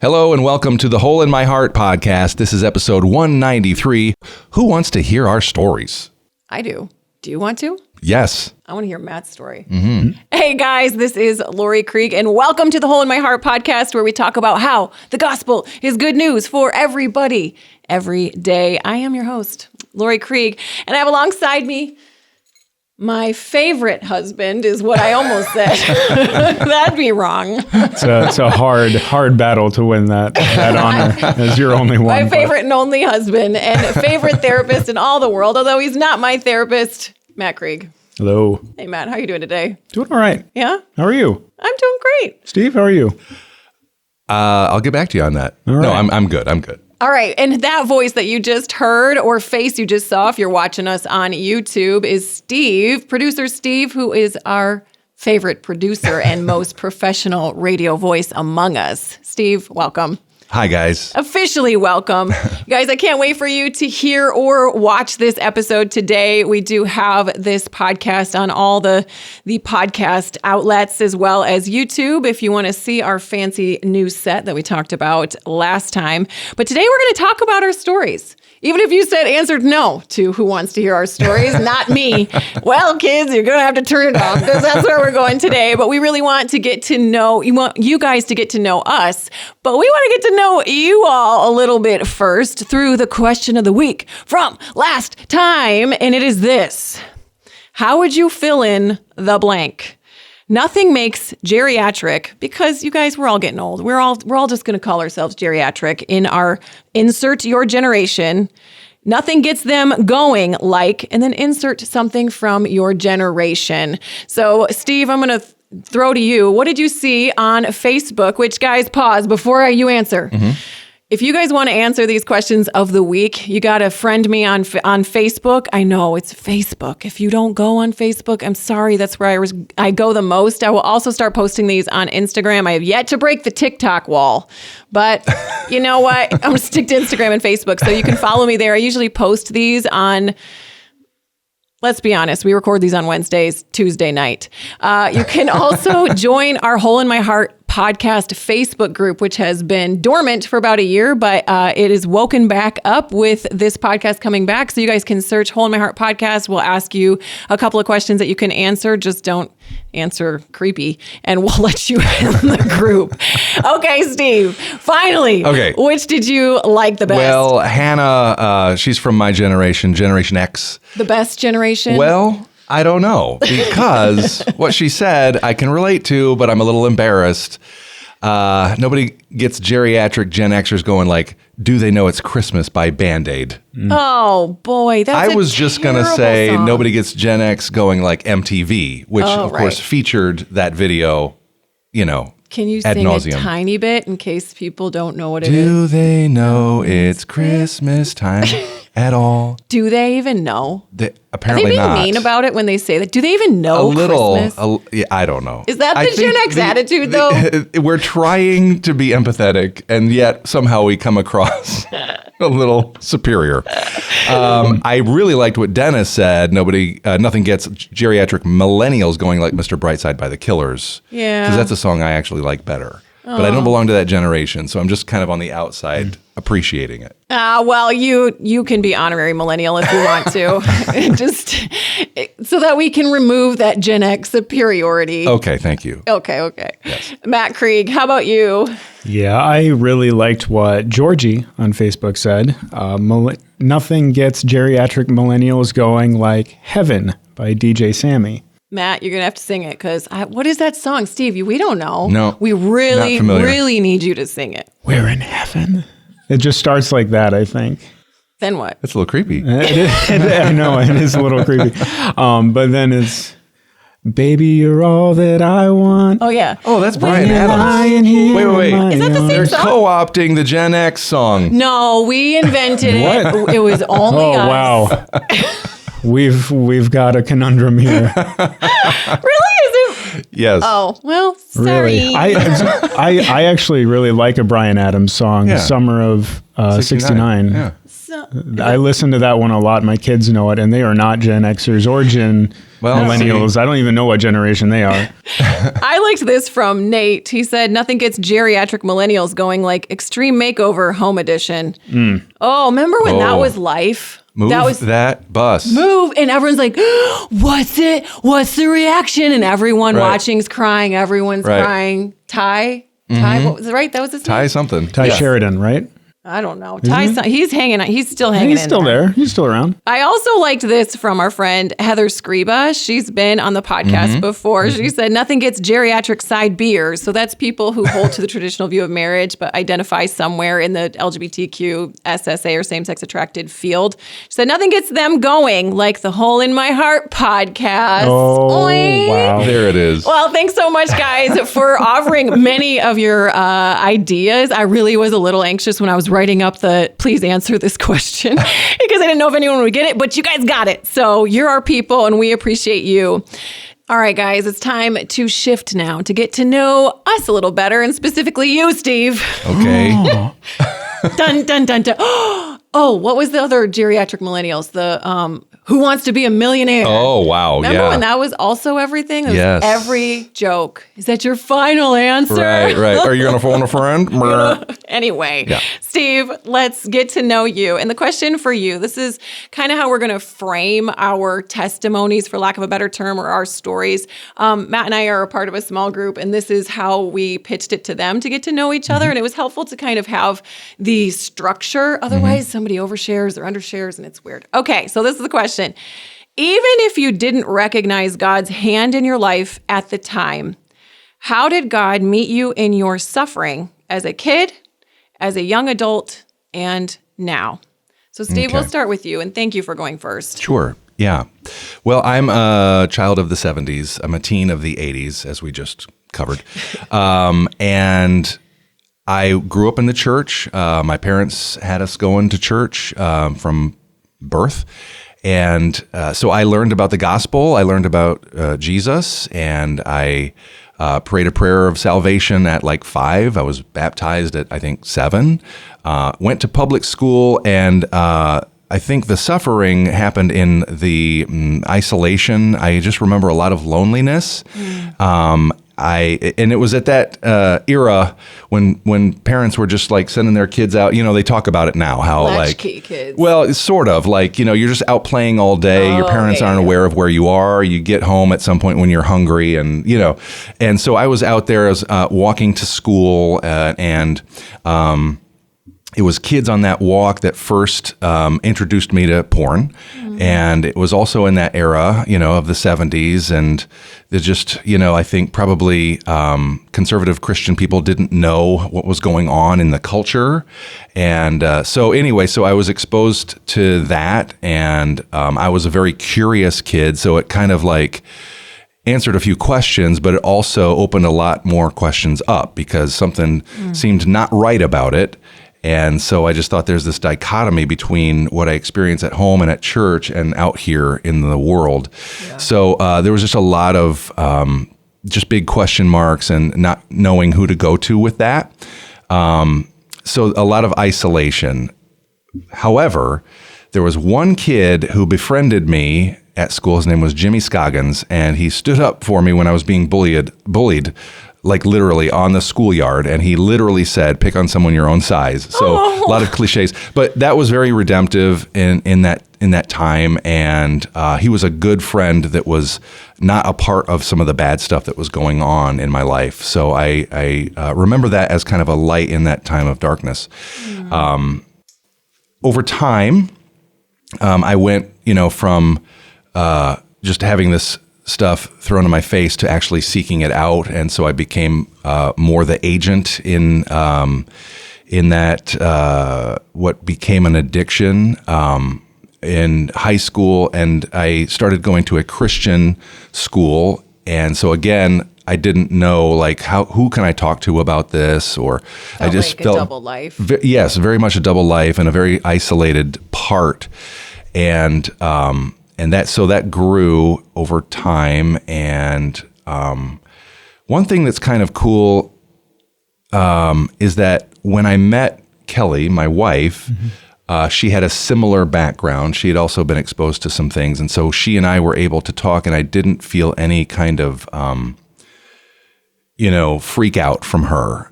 Hello and welcome to the Hole in My Heart podcast. This is episode 193. Who wants to hear our stories? I do. Do you want to? Yes. I want to hear Matt's story. Hey guys, this is Laurie, Krieg, and welcome to the Hole in My Heart podcast, where we talk about how the gospel is good news for everybody every day. I am your host, Laurie Krieg, and I have alongside me my favorite husband, is what I almost said. That'd be wrong. It's a hard battle to win that honor, as you're only one. My favorite and only husband and favorite therapist in all the world, although he's not my therapist, Matt Krieg. Hello. Hey, Matt, how are you doing today? Doing all right. Yeah? How are you? I'm doing great. Steve, how are you? I'll get back to you on that. All right. No, I'm good. I'm good. All right. And that voice that you just heard or face you just saw, if you're watching us on YouTube, is Steve, producer Steve, who is our favorite producer and most professional radio voice among us. Steve, welcome. Hi, guys. Officially welcome. You guys, I can't wait for you to hear or watch this episode today. We do have this podcast on all the podcast outlets as well as YouTube if you want to see our fancy new set that we talked about last time. But today we're going to talk about our stories. Even if you answered no to who wants to hear our stories, not me. Well, kids, you're going to have to turn it off because that's where we're going today. But we really want to get to know, want you guys to get to know us. But we want to get to know you all a little bit first through the question of the week from last time. And it is this: how would you fill in the blank? Nothing makes geriatric, because you guys, we're all getting old. We're all just going to call ourselves geriatric in our insert your generation. Nothing gets them going like, and then insert something from your generation. So, Steve, I'm going to throw to you. What did you see on Facebook? Which, guys, pause before you answer. If you guys want to answer these questions of the week, you got to friend me on Facebook. I know it's Facebook. If you don't go on Facebook, I'm sorry. That's where I go the most. I will also start posting these on Instagram. I have yet to break the TikTok wall, but you know what? I'm going to stick to Instagram and Facebook, so you can follow me there. I usually post these on, let's be honest, we record these on Wednesdays, Tuesday night. You can also join our Hole in My Heart podcast Facebook group, which has been dormant for about a year, but it is woken back up with this podcast coming back. So you guys can search Hole in My Heart podcast. We'll ask you a couple of questions that you can answer. Just don't answer creepy, and we'll let you in the group. Okay, Steve, finally. Okay. Which did you like the best? Well, Hannah, she's from my generation, Generation X. The best generation? Well, I don't know, because what she said I can relate to, but I'm a little embarrassed. Nobody gets geriatric Gen Xers going like, "Do They Know It's Christmas" by Band-Aid. Oh, boy. That's I was just going to terrible say song. nobody gets Gen X going like MTV, which of course featured that video, Can you ad sing nauseum. a tiny bit in case people don't know what it is? Do they know it's Christmas time at all? Do they even know? Are Apparently they being not. mean about it when they say that? Do they even know A little. Christmas? Yeah, I don't know. Is that I the Gen think X attitude, though? We're trying to be empathetic, and yet somehow we come across a little superior. I really liked what Dennis said. Nothing gets geriatric millennials going like Mr. Brightside by the Killers. Yeah. Because that's a song I actually like better. But I don't belong to that generation, so I'm just kind of on the outside appreciating it. Well, you can be honorary millennial if you want to. Just so that we can remove that Gen X superiority. Okay, thank you. Okay. Yes. Matt Krieg, how about you? Yeah, I really liked what Georgie on Facebook said. Nothing gets geriatric millennials going like Heaven by DJ Sammy. Matt, you're going to have to sing it, because what is that song? Steve, we don't know. No, We not really, familiar. really need you to sing it. We're in heaven. It just starts like that, I think. Then what? That's a little creepy. I know, it is a little creepy. But then it's, baby, you're all that I want. Oh, yeah. Oh, that's Bryan When you're lying Adams. here Wait. on my Is that the own. same They're song? co-opting the Gen X song. No, we invented it. What? It was only Oh, us. wow. We've got a conundrum here. Really? Is it? Yes. Oh, well, sorry. Really, I actually really like a Bryan Adams song, Yeah. "Summer of '69." Yeah. So, I listen to that one a lot. My kids know it, and they are not Gen Xers or Gen Well, Millennials. I don't even know what generation they are. I liked this from Nate. He said, nothing gets geriatric millennials going like Extreme Makeover Home Edition. Oh, remember when that was life? Move that bus. Move. And everyone's like, what's it? What's the reaction? And everyone watching's crying. Everyone's crying. Ty? What was it, right? That was his name? Ty something. Ty Sheridan, right? I don't know. He's hanging. He's still hanging. He's still there. He's still around. I also liked this from our friend Heather Scriba. She's been on the podcast before. She said nothing gets geriatric side Bers. So that's people who hold to the traditional view of marriage, but identify somewhere in the LGBTQ, SSA, or same-sex attracted field. She said nothing gets them going like the Hole in My Heart podcast. Oh, Oink. wow. There it is. Well, thanks so much, guys, for offering many of your ideas. I really was a little anxious when I was writing up the please answer this question because I didn't know if anyone would get it, but you guys got it. So you're our people and we appreciate you. All right, guys, it's time to shift now to get to know us a little better, and specifically you, Steve. Okay. Dun, dun, dun, dun. Oh, what was the other geriatric millennials? The Who Wants to Be a Millionaire? Oh, wow. Remember when that was also everything? It was Yes. every joke. Is that your final answer? Right. Are you going to phone a friend? Anyway, Yeah. Steve, let's get to know you. And the question for you, this is kind of how we're going to frame our testimonies, for lack of a better term, or our stories. Matt and I are a part of a small group, and this is how we pitched it to them to get to know each other. And it was helpful to kind of have the structure. Otherwise, somebody overshares or undershares, and it's weird. Okay, so this is the question. Even if you didn't recognize God's hand in your life at the time, how did God meet you in your suffering as a kid, as a young adult, and now? So, Steve, we'll start with you, and thank you for going first. Sure. Yeah. Well, I'm a child of the 70s. I'm a teen of the 80s, as we just covered. And I grew up in the church. My parents had us going to church from birth. And so I learned about the gospel. I learned about Jesus, and I prayed a prayer of salvation at like 5. I was baptized at, I think, 7. Went to public school, and I think the suffering happened in the isolation. I just remember a lot of loneliness. And it was at that era when parents were just like sending their kids out. You know, they talk about it now, how Latchkey kids. Well, it's sort of like, you know, you're just out playing all day. Your parents aren't aware of where you are. You get home at some point when you're hungry, and you know. And so I was out there as walking to school, and it was kids on that walk that first introduced me to porn. And it was also in that era, you know, of the 70s. And there's just, you know, I think probably conservative Christian people didn't know what was going on in the culture. And so anyway, so I was exposed to that. And I was a very curious kid. So it kind of like answered a few questions, but it also opened a lot more questions up because something seemed not right about it. And so I just thought there's this dichotomy between what I experience at home and at church and out here in the world. Yeah. So there was just a lot of just big question marks and not knowing who to go to with that. So a lot of isolation. However, there was one kid who befriended me at school. His name was Jimmy Scoggins, and he stood up for me when I was being bullied like literally on the schoolyard, and he literally said, pick on someone your own size. So a lot of cliches, but that was very redemptive in that time. And he was a good friend that was not a part of some of the bad stuff that was going on in my life. So I remember that as kind of a light in that time of darkness. Over time, I went, you know, from just having this stuff thrown in my face to actually seeking it out, and so I became more the agent in that what became an addiction in high school, and I started going to a Christian school, and so again, I didn't know like who can I talk to about this, or I just like felt a double life. Yes, very much a double life and a very isolated part, and that grew over time. And one thing that's kind of cool is that when I met Kelly, my wife, She had a similar background. She had also been exposed to some things. And so she and I were able to talk, and I didn't feel any kind of, freak out from her,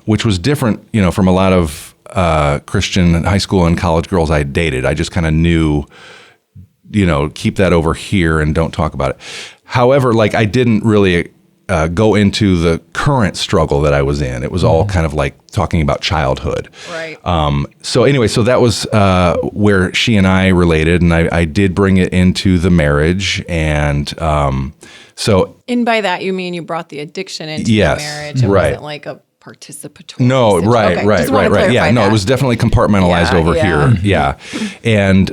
which was different, from a lot of Christian high school and college girls I dated. I just kind of knew, keep that over here and don't talk about it. However, I didn't really go into the current struggle that I was in. It was all kind of like talking about childhood. Right. So anyway, so that was where she and I related, and I did bring it into the marriage. And so... And by that, you mean you brought the addiction into yes, the marriage. It right. wasn't like a participatory No, situation. right, Okay, right, just wanna right, right. Yeah, clarify no, that. it was definitely compartmentalized over here. Yeah. And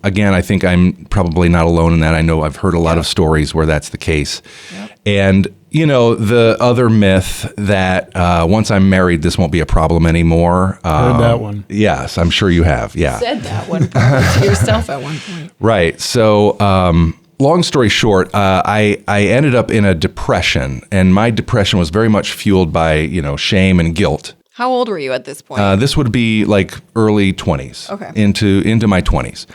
again, I think I'm probably not alone in that. I know I've heard a lot of stories where that's the case. Yep. And, the other myth that once I'm married, this won't be a problem anymore. Heard that one. Yes, I'm sure you have. Yeah. Said that one probably to yourself at one point. Right. So, long story short, I ended up in a depression, and my depression was very much fueled by, shame and guilt. How old were you at this point? This would be like early 20s, okay, into my 20s.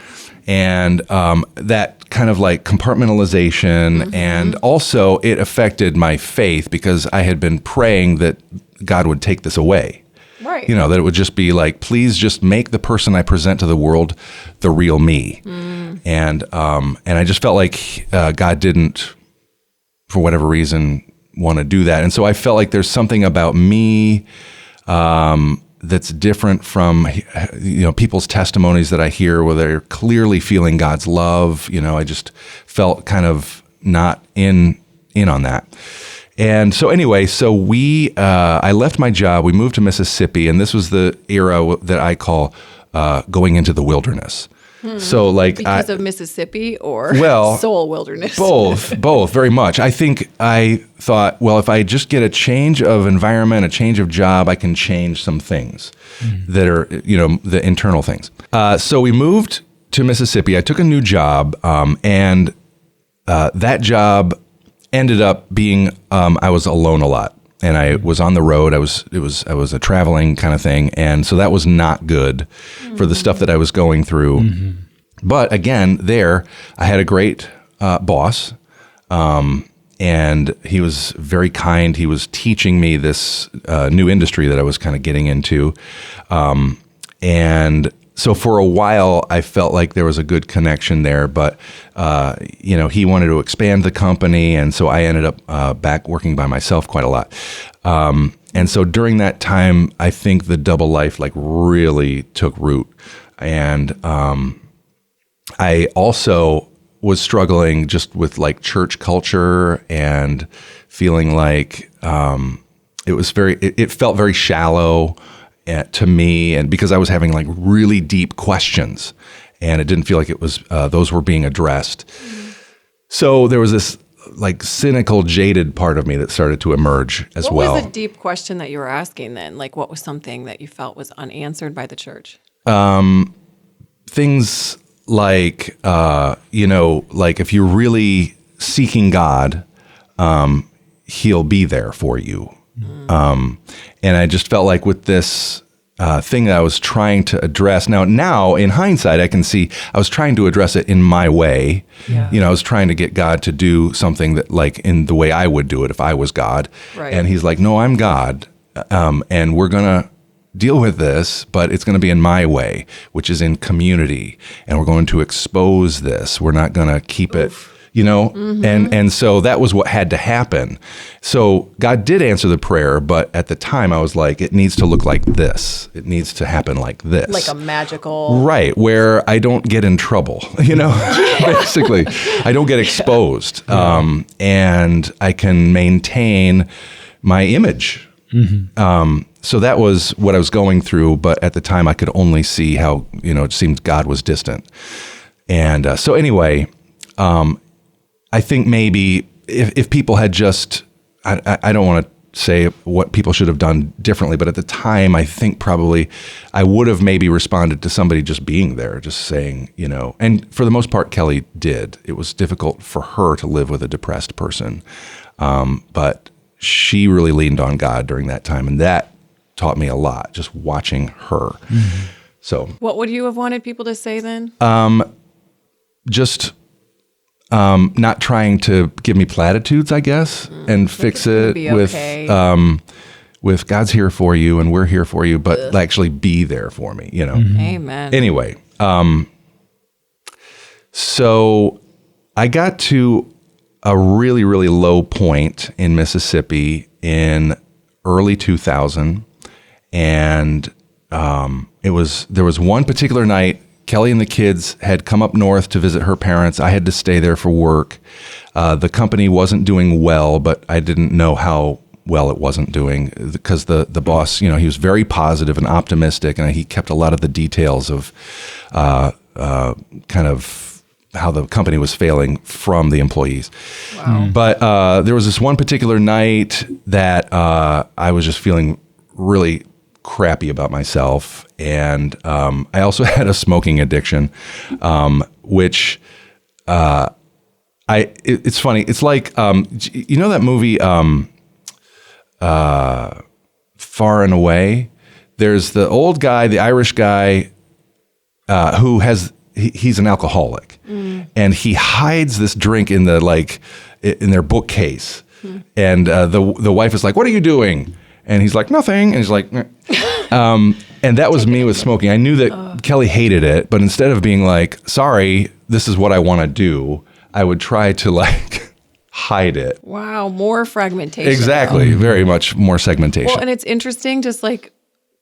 And that kind of like compartmentalization, and also it affected my faith because I had been praying that God would take this away. Right. That it would just be like, please just make the person I present to the world the real me. And I just felt like God didn't, for whatever reason, want to do that. And so I felt like there's something about me that's different from people's testimonies that I hear where they're clearly feeling God's love. I just felt kind of not in on that. And so anyway, I left my job. We moved to Mississippi, and this was the era that I call going into the wilderness. So because of Mississippi or soul wilderness? Both, very much. I think I thought, well, if I just get a change of environment, a change of job, I can change some things that are, the internal things. So we moved to Mississippi. I took a new job, and that job ended up being, I was alone a lot. And I was on the road. I was a traveling kind of thing, and so that was not good for the stuff that I was going through. But again, there I had a great boss, and he was very kind. He was teaching me this new industry that I was kind of getting into, and so for a while, I felt like there was a good connection there, but he wanted to expand the company, and so I ended up back working by myself quite a lot. And so during that time, I think the double life really took root, and I also was struggling just with church culture and feeling like it felt very shallow to me, and because I was having really deep questions, and it didn't feel like it was those were being addressed. So there was this cynical, jaded part of me that started to emerge as well. What was the deep question that you were asking then? What was something that you felt was unanswered by the church? Things like if you're really seeking God, He'll be there for you. And I just felt like with this thing that I was trying to address, now in hindsight, I can see I was trying to address it in my way. Yeah. I was trying to get God to do something that in the way I would do it if I was God. Right. And He's like, no, I'm God. And we're going to deal with this, but it's going to be in my way, which is in community. And we're going to expose this. We're not going to keep it... and so that was what had to happen. So God did answer the prayer, but at the time I was like, it needs to look like this. It needs to happen like this. Like a magical... Right, where I don't get in trouble, basically. I don't get exposed, and I can maintain my image. So that was what I was going through, but at the time I could only see how, it seemed God was distant. And so anyway... I think maybe if people had just, I don't want to say what people should have done differently, but at the time, I think probably I would have maybe responded to somebody just being there, just saying, and for the most part, Kelly did. It was difficult for her to live with a depressed person, but she really leaned on God during that time, and that taught me a lot, just watching her. So What would you have wanted people to say then? just not trying to give me platitudes, I guess, and fix it be with okay. with God's here for you and we're here for you, but actually be there for me, you know. Amen. Anyway, so I got to a really, really low point in Mississippi in early 2000, and there was one particular night. Kelly and the kids had come up north to visit her parents. I had to stay there for work. The company wasn't doing well, but I didn't know how well it wasn't doing because the boss, he was very positive and optimistic, and he kept a lot of the details of kind of how the company was failing from the employees. Wow. But there was this one particular night that I was just feeling really crappy about myself, and I also had a smoking addiction, which it's funny. It's like that movie Far and Away. There's the old guy, the Irish guy, who he's an alcoholic, and he hides this drink in in their bookcase, and the wife is like, "What are you doing?" And he's like, "Nothing." And he's like, and that was me with smoking. I knew that Kelly hated it, but instead of being like, "Sorry, this is what I want to do," I would try to hide it. Wow, more fragmentation. Exactly, very much more segmentation. Well, and it's interesting, just like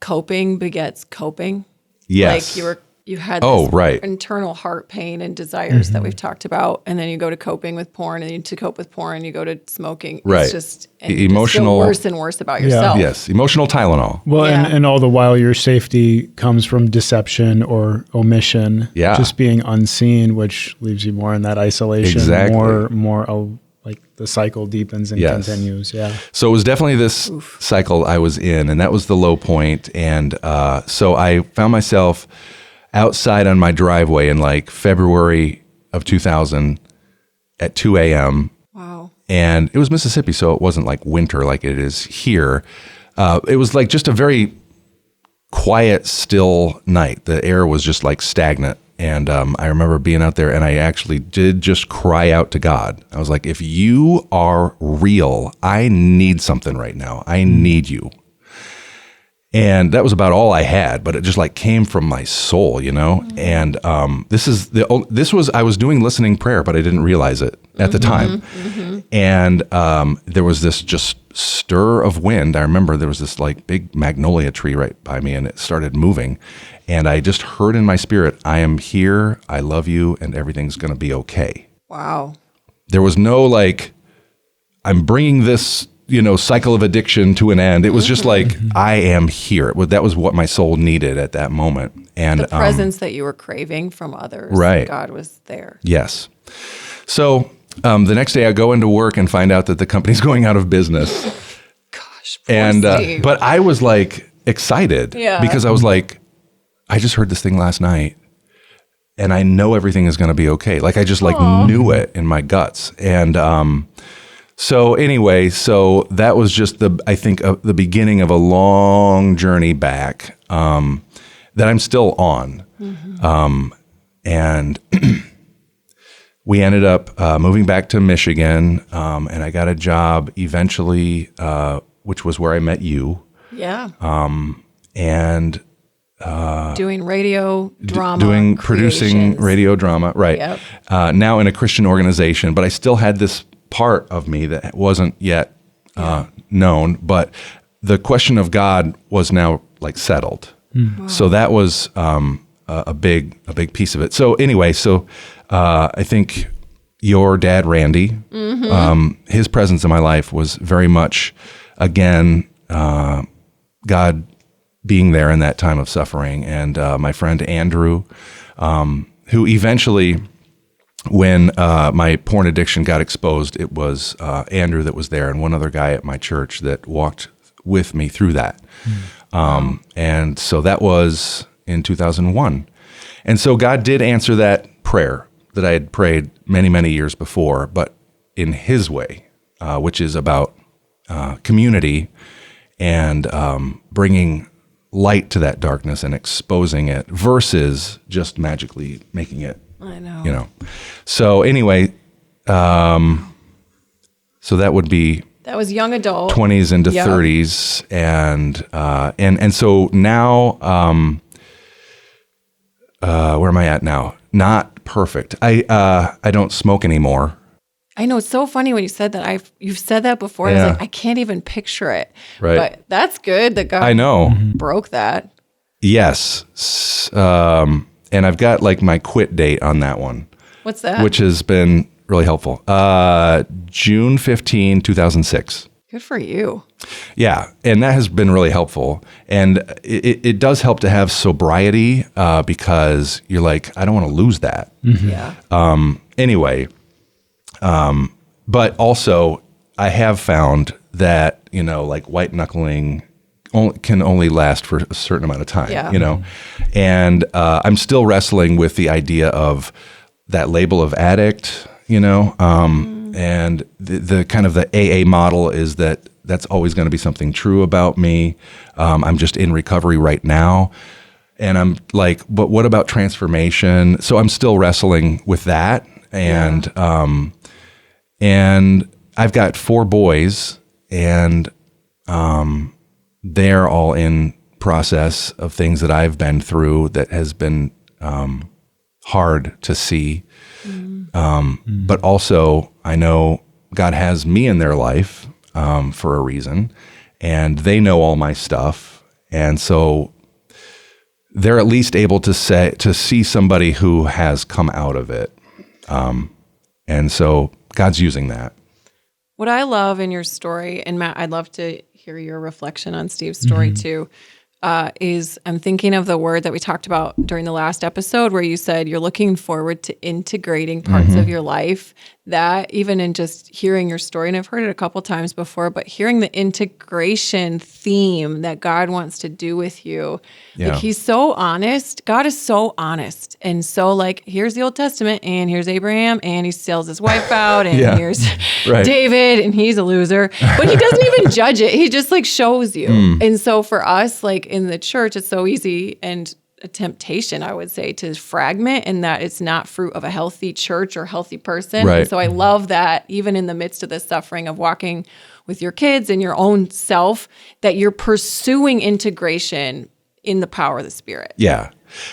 coping begets coping. Yes. Like you had this right. internal heart pain and desires that we've talked about, and then you go to coping with porn, and then to cope with porn, you go to smoking. Right. It's just Emotional, you feel worse and worse about yourself. Yes, emotional Tylenol. Well, Yeah. and all the while your safety comes from deception or omission. Yeah. Just being unseen, which leaves you more in that isolation. Exactly. More like the cycle deepens and continues. Yeah. So it was definitely this cycle I was in, and that was the low point. And so I found myself outside on my driveway in February of 2000 at 2 a.m. Wow. And it was Mississippi, so it wasn't like winter like it is here. It was just a very quiet, still night. The air was just stagnant. And I remember being out there, and I actually did just cry out to God. I was like, if you are real, I need something right now. I need you. And that was about all I had, but it just came from my soul, And I was doing listening prayer, but I didn't realize it at the time. And there was this just stir of wind. I remember there was this big magnolia tree right by me, and it started moving. And I just heard in my spirit, I am here, I love you, and everything's going to be okay. Wow. There was no I'm bringing this cycle of addiction to an end. It was just I am here. That was what my soul needed at that moment. And The presence that you were craving from others. Right. God was there. Yes. So the next day I go into work and find out that the company's going out of business. Gosh, poor And Steve. but I was excited because I was I just heard this thing last night, and I know everything is going to be okay. I just knew it in my guts. And so anyway, so that was just the beginning of a long journey back that I'm still on. And we ended up moving back to Michigan, and I got a job eventually, which was where I met you. Yeah. And doing radio drama. producing creations. radio drama, right. Yep. Now in a Christian organization, but I still had this part of me that wasn't yet known, but the question of God was now settled. Wow. So that was a big piece of it. So anyway, I think your dad, Randy, his presence in my life was very much, again, God being there in that time of suffering. And my friend Andrew, who eventually, when my porn addiction got exposed, it was Andrew that was there and one other guy at my church that walked with me through that. And so that was in 2001. And so God did answer that prayer that I had prayed many, many years before, but in his way, which is about community and bringing light to that darkness and exposing it versus just magically making it, I know. you know. So anyway, so that would be That was young adult. 20s into Yep. 30s, and so now, where am I at now? Not perfect. I don't smoke anymore. I know, it's so funny when you said that. You've said that before. And I Yeah. was like, I can't even picture it. Right. But that's good that God I know. broke that. Yes. And I've got like my quit date on that one, What's that? which has been really helpful. June 15, 2006. Good for you. Yeah, and that has been really helpful. And it does help to have sobriety because you're like, I don't want to lose that. Yeah. Anyway, but also I have found that, you know, like white knuckling can only last for a certain amount of time, Yeah. you know, and I'm still wrestling with the idea of that label of addict, you know, and the kind of the AA model is that that's always going to be something true about me. I'm just in recovery right now. And I'm like, but what about transformation? So I'm still wrestling with that. And, and I've got 4 boys, and they're all in process of things that I've been through that has been hard to see. But also I know God has me in their life for a reason, and they know all my stuff. And so they're at least able to see somebody who has come out of it. And so God's using that. What I love in your story, and Matt, I'd love to hear your reflection on Steve's story too, is I'm thinking of the word that we talked about during the last episode where you said you're looking forward to integrating parts of your life. That even in just hearing your story, and I've heard it a couple times before, but hearing the integration theme that God wants to do with you. Yeah. Like he's so honest. God is so honest. And so like, here's the Old Testament and here's Abraham and he sells his wife out and Yeah. here's Right. David and he's a loser, but he doesn't even judge it. He just like shows you. And so for us, like in the church, it's so easy and a temptation, I would say, to fragment, and that it's not fruit of a healthy church or healthy person. Right. And so I love that even in the midst of the suffering of walking with your kids and your own self, that you're pursuing integration in the power of the Spirit. Yeah.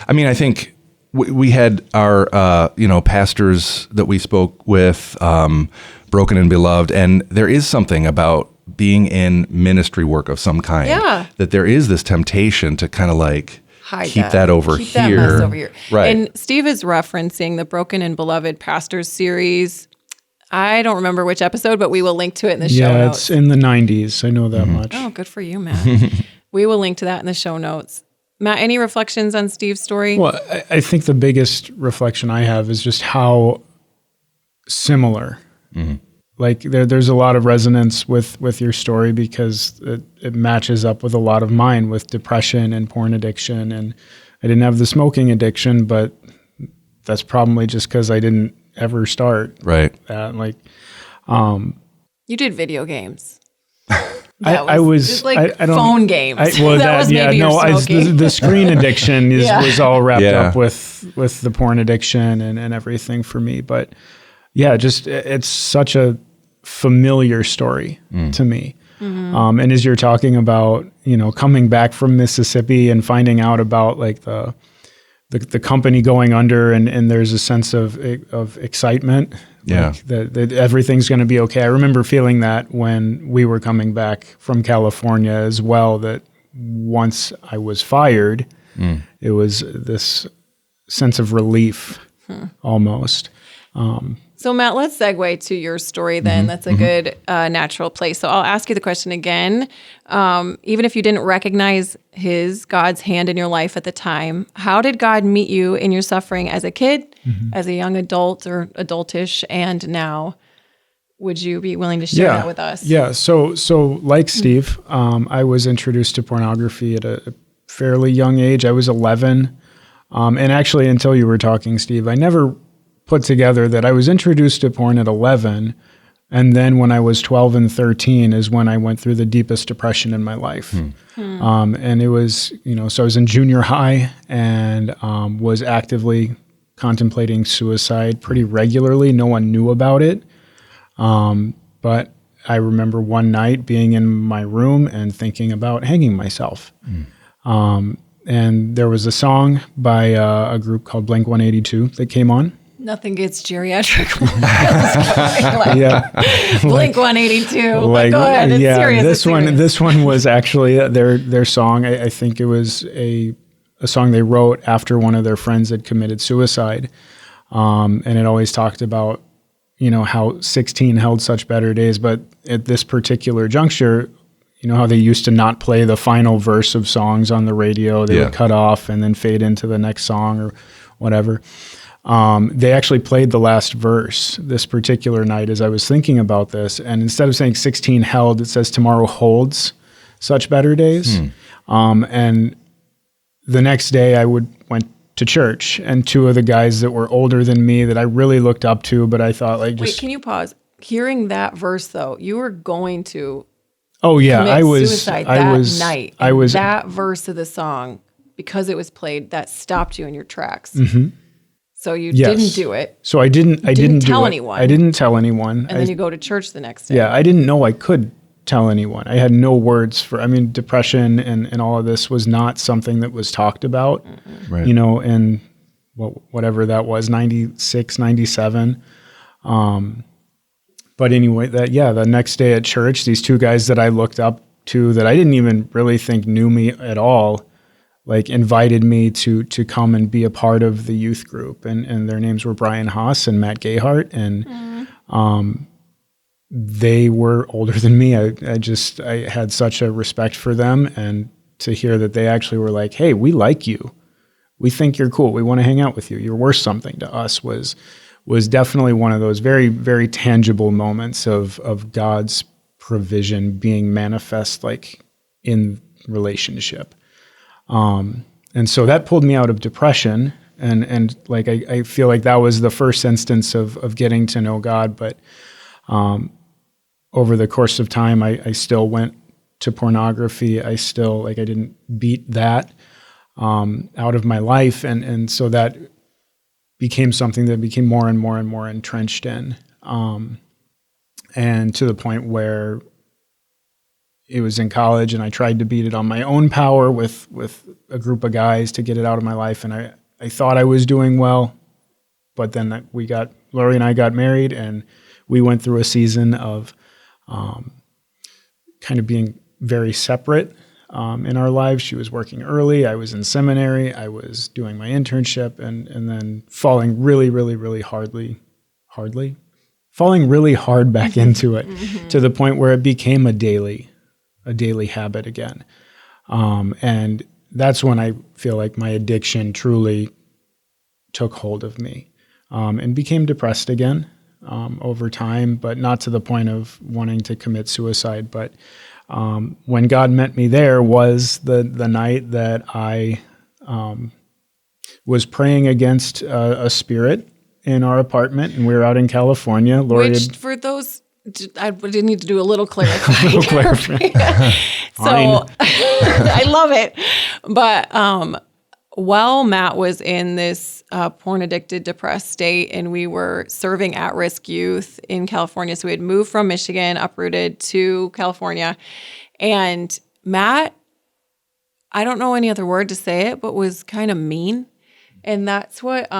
I mean, I think we had our, pastors that we spoke with, Broken and Beloved, and there is something about being in ministry work of some kind. Yeah. That there is this temptation to kind of like Hide keep that over Keep here. that mess over here. Right. And Steve is referencing the Broken and Beloved Pastors series. I don't remember which episode, but we will link to it in the show Yeah, notes. it's in the 90s. I know that much. Oh, good for you, Matt. We will link to that in the show notes. Matt, any reflections on Steve's story? Well, I think the biggest reflection I have is just how similar. Like there's a lot of resonance with your story because it matches up with a lot of mine with depression and porn addiction. And I didn't have the smoking addiction, but that's probably just because I didn't ever start Right. that. Like, You did video games. I was just like I don't phone games. that was maybe your smoking. the screen addiction was all wrapped Yeah. up with the porn addiction and everything for me. But yeah, just it's such a familiar story to me. And as you're talking about, coming back from Mississippi and finding out about like the company going under and there's a sense of excitement. Yeah. Like that everything's going to be okay. I remember feeling that when we were coming back from California as well, that once I was fired, it was this sense of relief almost. So Matt, let's segue to your story then. That's a good natural place. So I'll ask you the question again. Even if you didn't recognize God's hand in your life at the time, how did God meet you in your suffering as a kid, as a young adult or adultish, and now? Would you be willing to share that with us? Yeah. So like Steve, I was introduced to pornography at a fairly young age. I was 11. And actually, until you were talking, Steve, I never put together that I was introduced to porn at 11 And then when I was 12 and 13 is when I went through the deepest depression in my life. And it was, so I was in junior high and was actively contemplating suicide pretty regularly. No one knew about it. But I remember one night being in my room and thinking about hanging myself. And there was a song by a group called Blink-182 that came on. Nothing gets geriatric. Yeah. Blink-182. Like, go ahead. It's serious. This one was actually their song. I think it was a song they wrote after one of their friends had committed suicide. And it always talked about, how 16 held such better days. But at this particular juncture, how they used to not play the final verse of songs on the radio. They would cut off and then fade into the next song or whatever. They actually played the last verse this particular night as I was thinking about this. And instead of saying 16 held, it says tomorrow holds such better days. And the next day I went to church, and two of the guys that were older than me that I really looked up to, but I thought Wait, can you pause? Hearing that verse though, you were going to commit suicide that night. That verse of the song, because it was played, that stopped you in your tracks. So you didn't do it. So I didn't tell anyone. I didn't tell anyone. And then you go to church the next day. Yeah, I didn't know I could tell anyone. I had no words for, depression and all of this was not something that was talked about, Right. In whatever that was, 96, 97. But anyway, the next day at church, these two guys that I looked up to that I didn't even really think knew me at all, invited me to come and be a part of the youth group. And their names were Brian Haas and Matt Gayhart. And they were older than me. I had such a respect for them. And to hear that they actually were like, hey, we like you. We think you're cool. We want to hang out with you. You're worth something to us was definitely one of those very, very tangible moments of God's provision being manifest in relationship. And so that pulled me out of depression. And I feel like that was the first instance of getting to know God. But over the course of time, I still went to pornography. I still, I didn't beat that out of my life. And so that became something that became more and more and more entrenched in. And to the point where it was in college and I tried to beat it on my own power with a group of guys to get it out of my life. And I thought I was doing well, but then Laurie and I got married and we went through a season of kind of being very separate in our lives. She was working early. I was in seminary. I was doing my internship and then falling really, really, really falling really hard back into it to the point where it became a daily habit again. And that's when I feel like my addiction truly took hold of me and became depressed again over time, but not to the point of wanting to commit suicide. But when God met me there was the night that I was praying against a spirit in our apartment, and we were out in California. Laurie for those, I did need to do a little clarifying. So I love it. But while Matt was in this porn-addicted, depressed state, and we were serving at-risk youth in California, so we had moved from Michigan, uprooted to California, and Matt, I don't know any other word to say it, but was kind of mean, and that's what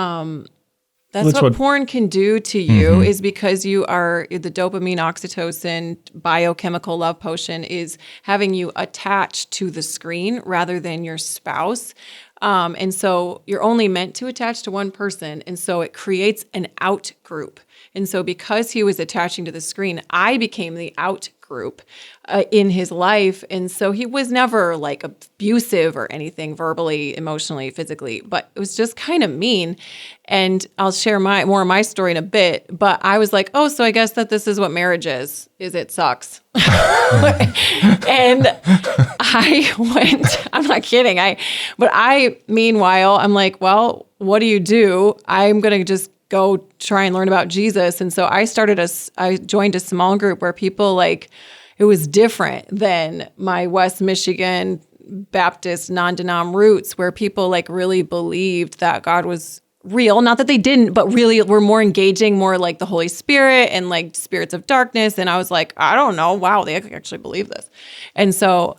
porn can do to you is because you are the dopamine, oxytocin, biochemical love potion is having you attached to the screen rather than your spouse. And so you're only meant to attach to one person. And so it creates an out group. And so because he was attaching to the screen, I became the out group in his life. And so he was never abusive or anything verbally, emotionally, physically, but it was just kind of mean. And I'll share more of my story in a bit, but I was like, oh, so I guess that this is what marriage is it sucks. And I'm not kidding. Meanwhile, I'm like, well, what do? I'm going to just go try and learn about Jesus. And so I joined a small group where people like, it was different than my West Michigan Baptist non-denom roots, where people like really believed that God was real. Not that they didn't, but really were more engaging, more like the Holy Spirit and like spirits of darkness. And I was like, I don't know. Wow, they actually believe this. And so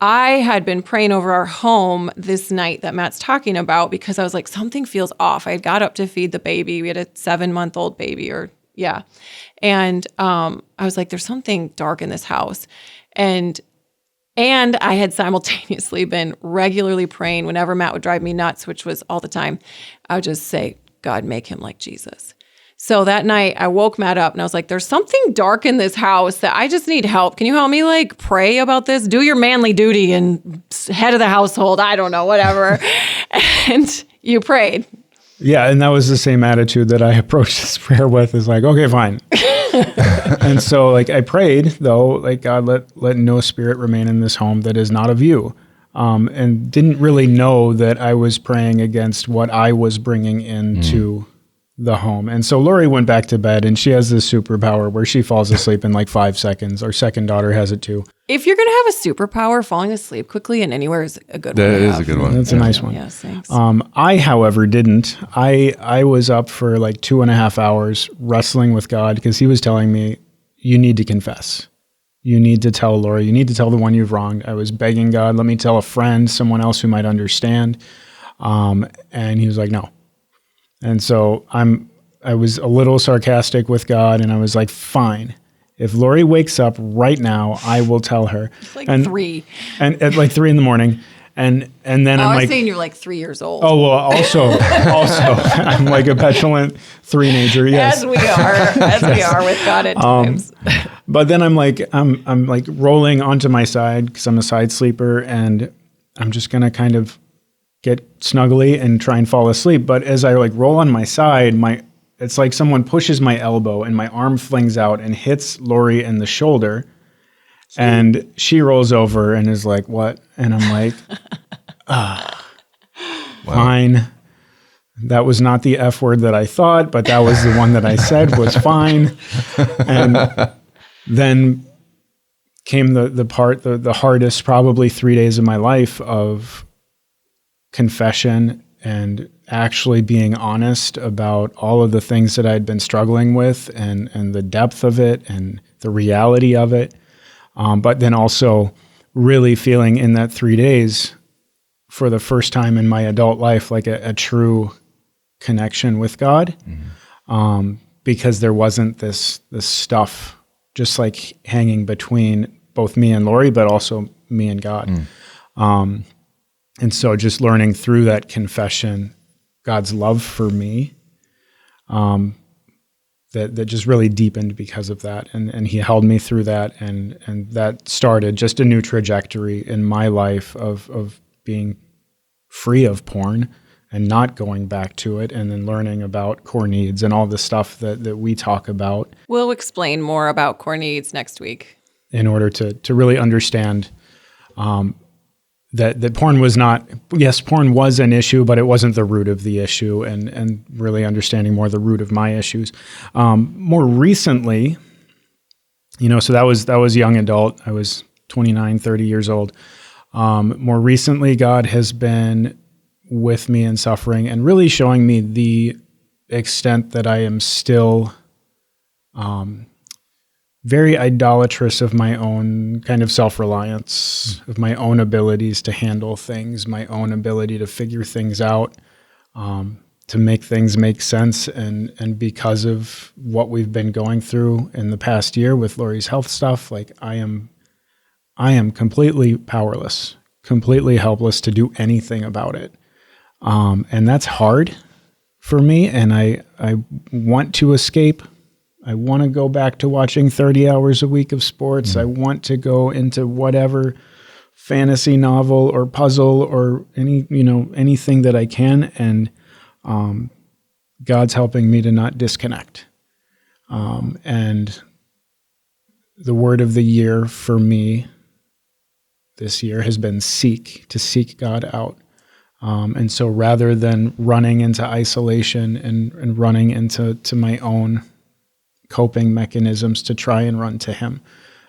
I had been praying over our home this night that Matt's talking about, because I was like, something feels off. I had got up to feed the baby. We had a 7-month-old baby, and I was like, there's something dark in this house. And I had simultaneously been regularly praying whenever Matt would drive me nuts, which was all the time. I would just say, God, make him like Jesus. So that night I woke Matt up and I was like, there's something dark in this house that I just need help. Can you help me like pray about this? Do your manly duty and head of the household. I don't know, whatever. And you prayed. Yeah. And that was the same attitude that I approached this prayer with, is like, okay, fine. And so like I prayed though, like, God, let no spirit remain in this home that is not of you. And didn't really know that I was praying against what I was bringing into the home. And so Laurie went back to bed, and she has this superpower where she falls asleep in like 5 seconds. Our second daughter has it too. If you're going to have a superpower, falling asleep quickly and anywhere is a good one. That is a good one. That's a nice one. Yes, thanks. I, however, didn't. I was up for like 2.5 hours wrestling with God, because he was telling me, you need to confess. You need to tell Laurie. You need to tell the one you've wronged. I was begging God, let me tell a friend, someone else who might understand. And he was like, no. And so I was a little sarcastic with God, and I was like, fine. If Laurie wakes up right now, I will tell her. It's like 3. And at like 3 a.m. And then I'm I was like, saying you're like 3 years old. oh, well, also, I'm like a petulant teenager. Yes. As we are with God at times. But then I'm like rolling onto my side, because I'm a side sleeper, and I'm just going to kind of get snuggly and try and fall asleep. But as I like roll on my side, it's like someone pushes my elbow and my arm flings out and hits Laurie in the shoulder. And she rolls over and is like, what? And I'm like, fine. That was not the F word that I thought, but that was the one that I said was fine. And then came the part, the hardest, probably 3 days of my life, of confession and actually being honest about all of the things that I'd been struggling with, and the depth of it and the reality of it. But then also really feeling in that 3 days, for the first time in my adult life, like a true connection with God. Because there wasn't this stuff just like hanging between both me and Laurie, but also me and God. And so just learning through that confession, God's love for me, that just really deepened because of that. And he held me through that. And that started just a new trajectory in my life of being free of porn and not going back to it, and then learning about core needs and all the stuff that we talk about. We'll explain more about core needs next week. In order to really understand that porn was not, yes, porn was an issue, but it wasn't the root of the issue, and really understanding more the root of my issues. More recently, so that was young adult. I was 29, 30 years old. More recently, God has been with me in suffering and really showing me the extent that I am still very idolatrous of my own kind of self-reliance, of my own abilities to handle things, my own ability to figure things out, to make things make sense. And because of what we've been going through in the past year with Laurie's health stuff, like I am completely powerless, completely helpless to do anything about it. And that's hard for me. And I want to escape. I want to go back to watching 30 hours a week of sports. I want to go into whatever fantasy novel or puzzle or anything that I can. And God's helping me to not disconnect. And the word of the year for me this year has been to seek God out. And so rather than running into isolation and running into my own coping mechanisms to try and run to him,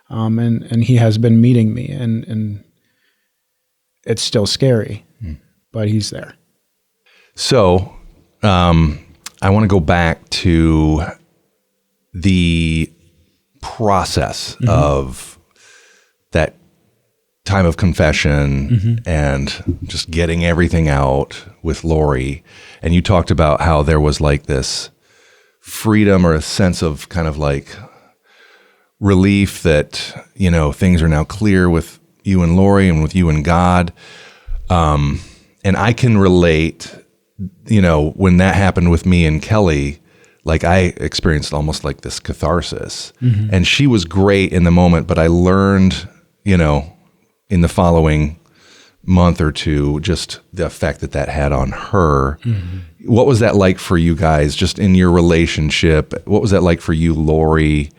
and he has been meeting me, and it's still scary, but he's there. So I want to go back to the process of that time of confession and just getting everything out with Laurie. And you talked about how there was like this freedom or a sense of kind of like relief that, you know, things are now clear with you and Laurie and with you and God. And I can relate, you know, when that happened with me and Kelly, like I experienced almost like this catharsis. And she was great in the moment, but I learned, you know, in the following month or two, just the effect that had on her. What was that like for you guys, just in your relationship? What was that like for you, Laurie?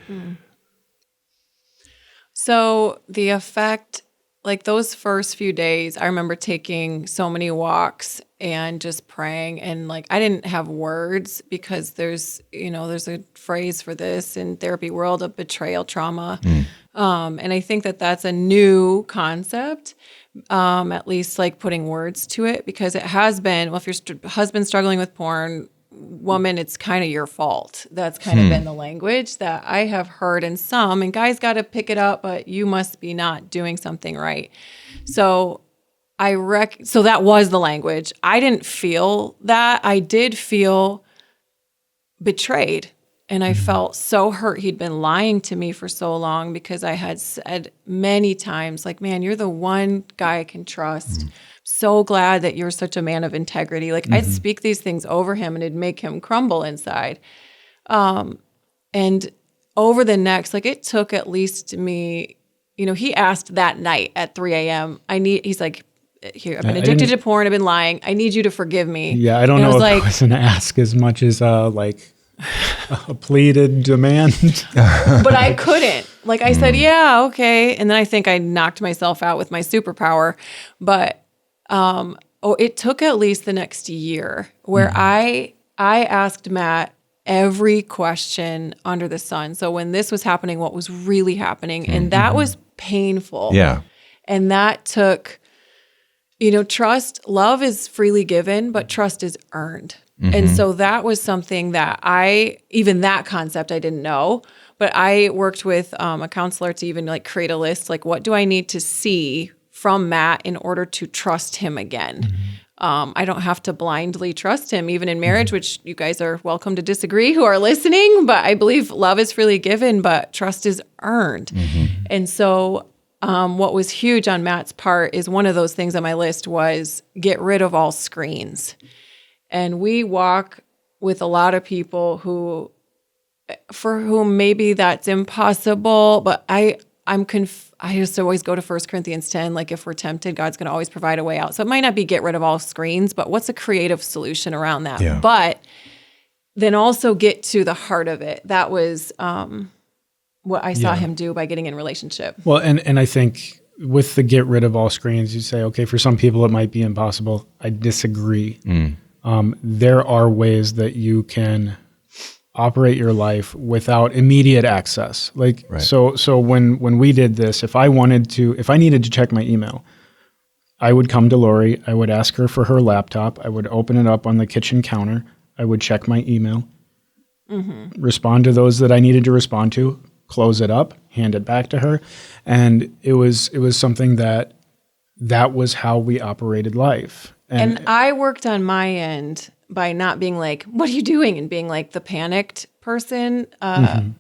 So the effect, like those first few days, I remember taking so many walks and just praying, and like I didn't have words because there's a phrase for this in therapy world of betrayal trauma. And I think that's a new concept, at least like putting words to it, because it has been, well, if your husband's struggling with porn, woman, it's kind of your fault. That's kind of been the language that I have heard in some, and guys got to pick it up, but you must be not doing something right. So so that was the language. I didn't feel that. I did feel betrayed. And I felt so hurt. He'd been lying to me for so long, because I had said many times, like, man, you're the one guy I can trust. So glad that you're such a man of integrity. Like I'd speak these things over him and it'd make him crumble inside. And over the next, like it took at least me, you know, he asked that night at 3 a.m. He's like, here, I've been addicted to porn. I've been lying. I need you to forgive me. Yeah. I don't know if I was going to ask as much as like a pleaded demand. But I couldn't. Like I said, yeah, okay. And then I think I knocked myself out with my superpower. But it took at least the next year where I asked Matt every question under the sun. So when this was happening, what was really happening? And that was painful. Yeah. And that took, you know, trust, love is freely given, but trust is earned. And so that was something that even that concept I didn't know, but I worked with a counselor to even like create a list, like what do I need to see from Matt in order to trust him again? I don't have to blindly trust him, even in marriage, which you guys are welcome to disagree who are listening, but I believe love is freely given, but trust is earned. And so what was huge on Matt's part is one of those things on my list was get rid of all screens. And we walk with a lot of people for whom maybe that's impossible, but I just always go to 1 Corinthians 10, like if we're tempted, God's going to always provide a way out. So it might not be get rid of all screens, but what's a creative solution around that? Yeah. But then also get to the heart of it. That was what I saw him do by getting in relationship. Well, and I think with the get rid of all screens, you say, okay, for some people it might be impossible. I disagree. There are ways that you can operate your life without immediate access. Like, so when we did this, if I needed to check my email, I would come to Laurie, I would ask her for her laptop, I would open it up on the kitchen counter, I would check my email, respond to those that I needed to respond to, close it up, hand it back to her. And it was something that was how we operated life. And I worked on my end by not being like, what are you doing? And being like the panicked person,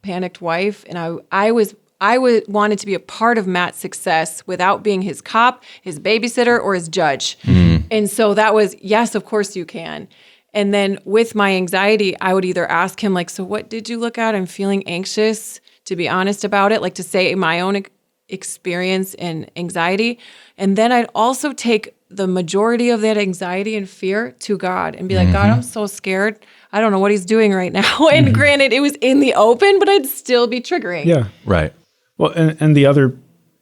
panicked wife. And I wanted to be a part of Matt's success without being his cop, his babysitter, or his judge. And so that was, yes, of course you can. And then with my anxiety, I would either ask him like, so what did you look at? I'm feeling anxious, to be honest about it, like to say my own experience and anxiety. And then I'd also take the majority of that anxiety and fear to God and be like, God, I'm so scared. I don't know what he's doing right now. And granted, it was in the open, but I'd still be triggering. Yeah. Right. Well, and the other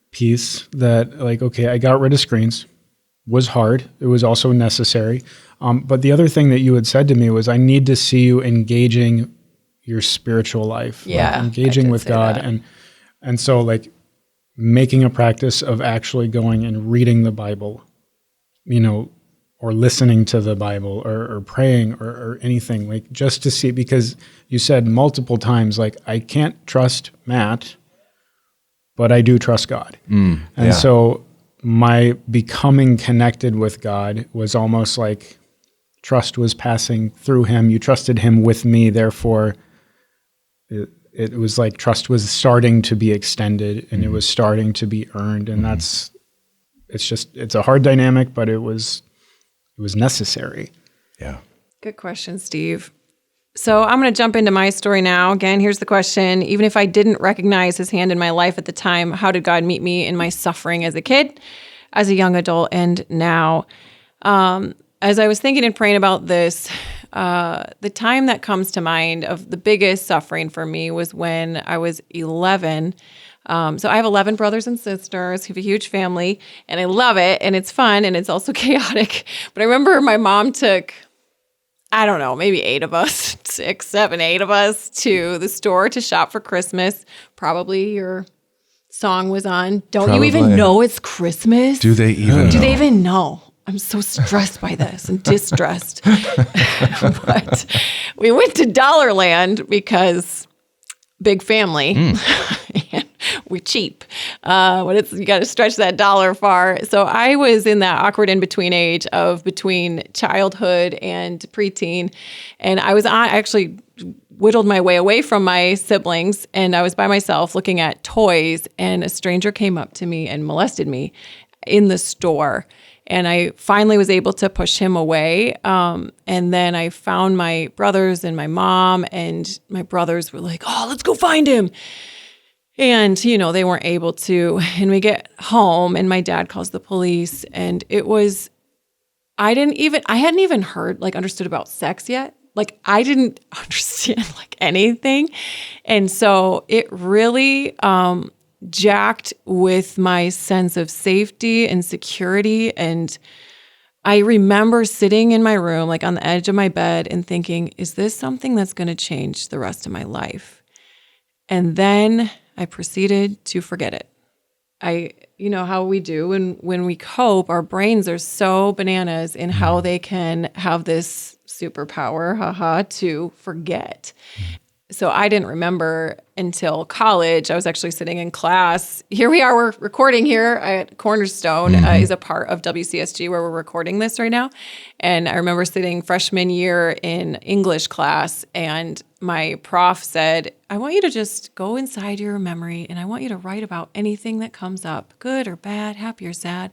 piece that like, okay, I got rid of screens. was hard. It was also necessary. But the other thing that you had said to me was, I need to see you engaging your spiritual life, Yeah, engaging with God. that. And so like making a practice of actually going and reading the Bible, or listening to the Bible or praying or anything, like just to see, because you said multiple times, like, I can't trust Matt, but I do trust God. And so my becoming connected with God was almost like trust was passing through him. You trusted him with me. Therefore, it was like trust was starting to be extended and it was starting to be earned. And it's a hard dynamic, but it was necessary. Yeah. Good question, Steve. So I'm going to jump into my story now. Again, here's the question. Even if I didn't recognize his hand in my life at the time, how did God meet me in my suffering as a kid, as a young adult, and now? As I was thinking and praying about this, the time that comes to mind of the biggest suffering for me was when I was 11. So I have 11 brothers and sisters. We have a huge family, and I love it, and it's fun, and it's also chaotic. But I remember my mom took, I don't know, maybe 8 of us, 6, 7, 8 of us to the store to shop for Christmas. Probably your song was on. Don't you even know it's Christmas? Do they even know? Do they even know? I'm so stressed by this and distressed. But we went to Dollarland because big family. And we're cheap. But you got to stretch that dollar far. So I was in that awkward in-between age of between childhood and preteen. And I actually whittled my way away from my siblings, and I was by myself looking at toys, and a stranger came up to me and molested me in the store. And I finally was able to push him away. And then I found my brothers and my mom, and my brothers were like, "Oh, let's go find him." And, they weren't able to. And we get home, and my dad calls the police. And it was, I hadn't even understood about sex yet. Like, I didn't understand anything. And so it really, jacked with my sense of safety and security. And I remember sitting in my room, on the edge of my bed, and thinking, is this something that's going to change the rest of my life? And then I proceeded to forget it. You know how we do when we cope, our brains are so bananas in how they can have this superpower, to forget. So I didn't remember until college. I was actually sitting in class. Here we are, we're recording here at Cornerstone, is a part of WCSG where we're recording this right now. And I remember sitting freshman year in English class, and my prof said, "I want you to just go inside your memory, and I want you to write about anything that comes up, good or bad, happy or sad."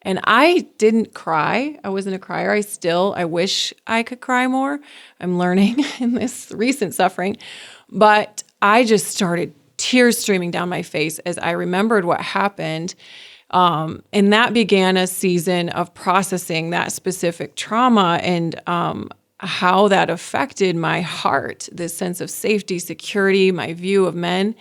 And I didn't cry. I wasn't a crier. I wish I could cry more. I'm learning in this recent suffering. But I just started tears streaming down my face as I remembered what happened. And that began a season of processing that specific trauma and how that affected my heart, this sense of safety, security, my view of men.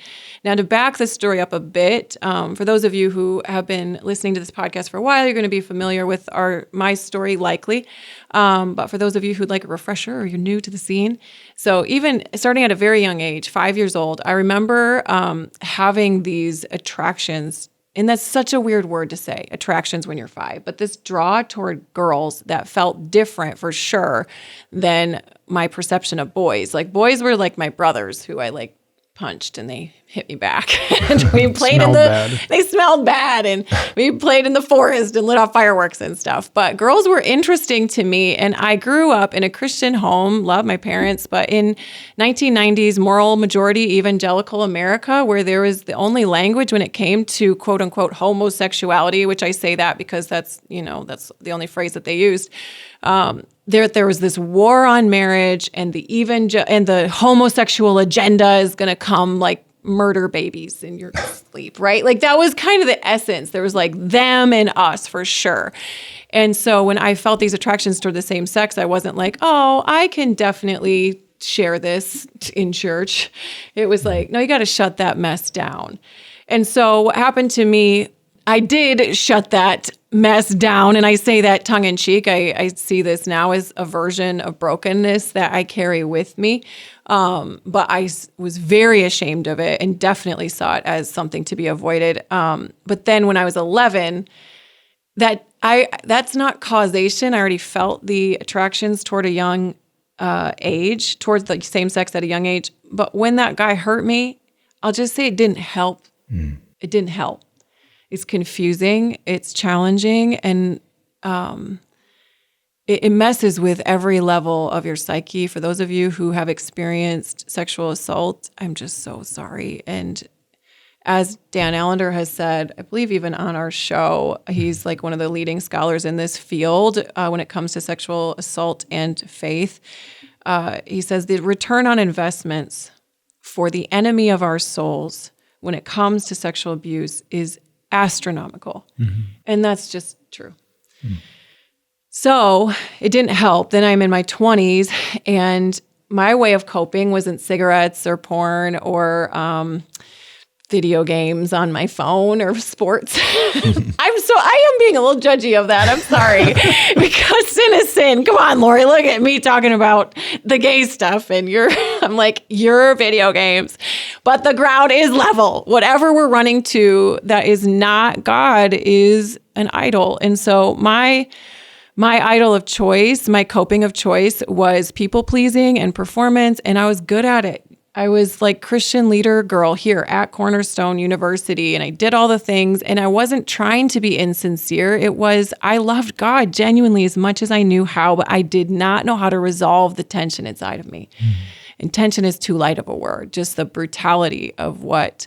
Now, to back the story up a bit, for those of you who have been listening to this podcast for a while, you're going to be familiar with my story likely. But for those of you who'd like a refresher or you're new to the scene, so even starting at a very young age, 5 years old, I remember having these attractions. And that's such a weird word to say, attractions when you're 5, but this draw toward girls that felt different for sure than my perception of boys. Like, boys were like my brothers who I punched and they hit me back. And we played they smelled bad, and we played in the forest and lit off fireworks and stuff. But girls were interesting to me, and I grew up in a Christian home, loved my parents, but in 1990s moral majority evangelical America, where there was the only language when it came to quote unquote homosexuality, which I say that because that's the only phrase that they used. There was this war on marriage, and the homosexual agenda is going to come murder babies in your sleep, right? That was kind of the essence. There was them and us for sure. And so when I felt these attractions toward the same sex, I wasn't like, oh, I can definitely share this in church. It was no, you got to shut that mess down. And so what happened to me, I did shut that mess down. And I say that tongue in cheek. I see this now as a version of brokenness that I carry with me. But I was very ashamed of it and definitely saw it as something to be avoided. But then when I was 11, that's not causation. I already felt the attractions toward a young age, towards the same sex at a young age. But when that guy hurt me, I'll just say it didn't help. It didn't help. It's confusing, it's challenging, and it messes with every level of your psyche. For those of you who have experienced sexual assault, I'm just so sorry. And as Dan Allender has said, I believe even on our show, he's like one of the leading scholars in this field when it comes to sexual assault and faith. He says the return on investments for the enemy of our souls when it comes to sexual abuse is astronomical. And that's just true. So it didn't help. Then I'm in my 20s, and my way of coping wasn't cigarettes or porn or video games on my phone or sports. I am being a little judgy of that. I'm sorry. Because sin is sin. Come on, Laurie, look at me talking about the gay stuff, and I'm like, you're video games. But the ground is level. Whatever we're running to that is not God is an idol. And so my idol of choice, my coping of choice was people pleasing and performance, and I was good at it. I was like Christian leader girl here at Cornerstone University, and I did all the things, and I wasn't trying to be insincere. It was, I loved God genuinely as much as I knew how, but I did not know how to resolve the tension inside of me. And tension is too light of a word, just the brutality of what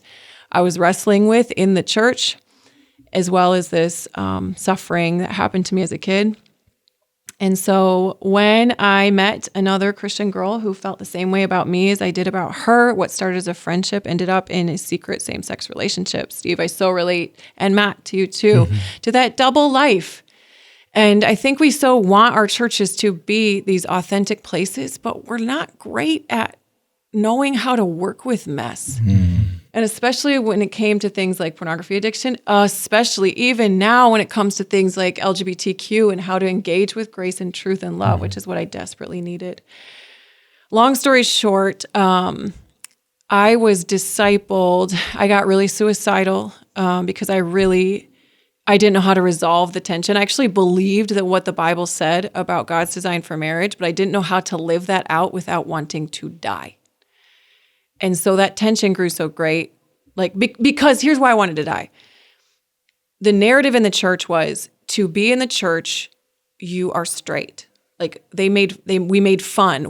I was wrestling with in the church, as well as this suffering that happened to me as a kid. And so when I met another Christian girl who felt the same way about me as I did about her, what started as a friendship ended up in a secret same-sex relationship. Steve, I so relate, and Matt, to you too, to that double life. And I think we so want our churches to be these authentic places, but we're not great at knowing how to work with mess. And especially when it came to things like pornography addiction, especially even now when it comes to things like LGBTQ and how to engage with grace and truth and love, which is what I desperately needed. Long story short, I was discipled. I got really suicidal because I didn't know how to resolve the tension. I actually believed that what the Bible said about God's design for marriage, but I didn't know how to live that out without wanting to die. And so that tension grew so great, because here's why I wanted to die. The narrative in the church was, to be in the church, you are straight. We made fun